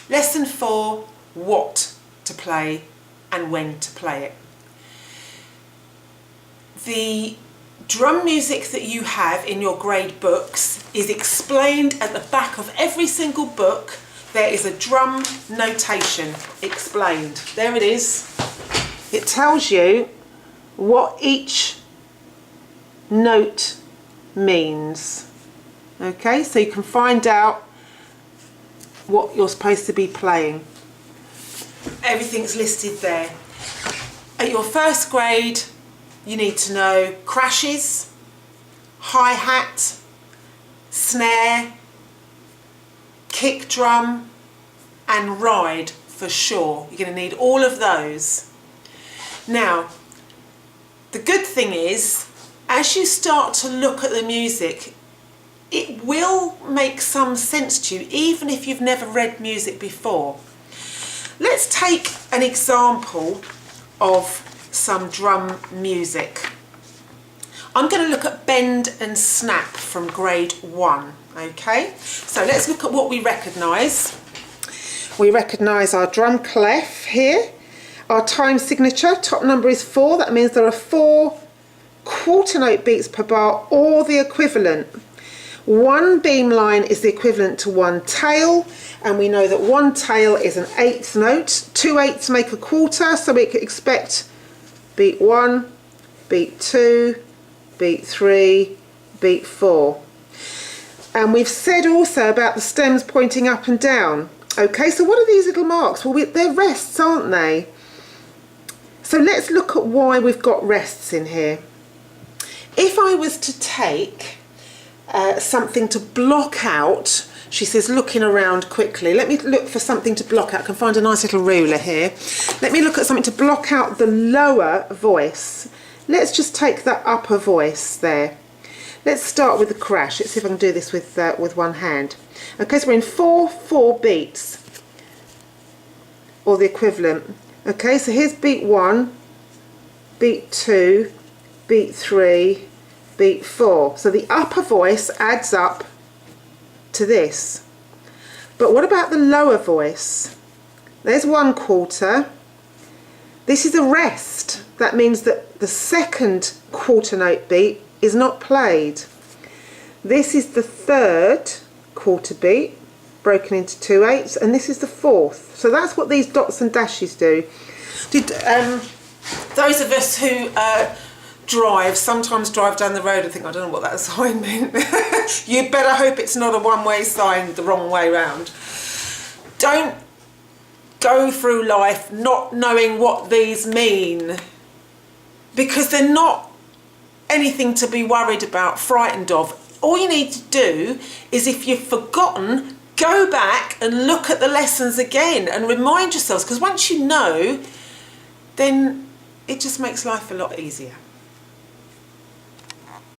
Lesson 4, what to play and when to play it. The drum music that you have in your grade books is explained at the back of every single book. There is a drum notation explained. There it is. It tells you what each note means. Okay, so you can find out what you're supposed to be playing. Everything's listed there. At your first grade, you need to know crashes, hi-hat, snare, kick drum and ride for sure. You're going to need all of those. Now, the good thing is, as you start to look at the music, it will make some sense to you, even if you've never read music before. Let's take an example of some drum music. I'm going to look at Bend and Snap from grade 1. Okay, so let's look at what we recognise. We recognise our drum clef here, our time signature, top number is 4, that means there are 4 quarter note beats per bar or the equivalent. 1 beam line is the equivalent to 1 tail, and we know that 1 tail is an 8th note. 2 8ths make a quarter, so we could expect beat 1, beat 2, beat 3, beat 4. And we've said also about the stems pointing up and down. Okay, so what are these little marks? Well, they're rests, aren't they? So let's look at why we've got rests in here. If I was to take something to block out, she says looking around quickly, let me look for something to block out. I can find a nice little ruler here. Let me look at something to block out the lower voice. Let's just take that upper voice there. Let's start with the crash. Let's see if I can do this with one hand. Okay, so we're in 4/4 beats, or the equivalent. Okay, so here's beat 1, beat 2, beat 3, beat 4. So the upper voice adds up to this. But what about the lower voice? There's 1 quarter. This is a rest. That means that the second quarter note beat is not played. This is the 3rd quarter beat, broken into 2 8ths, and this is the 4th. So that's what these dots and dashes do. Did those of us who sometimes drive down the road and think, I don't know what that sign meant. You better hope it's not a one-way sign the wrong way round. Don't go through life not knowing what these mean, because they're not anything to be worried about, frightened of. All you need to do is, if you've forgotten, go back and look at the lessons again and remind yourselves, because once you know, then it just makes life a lot easier.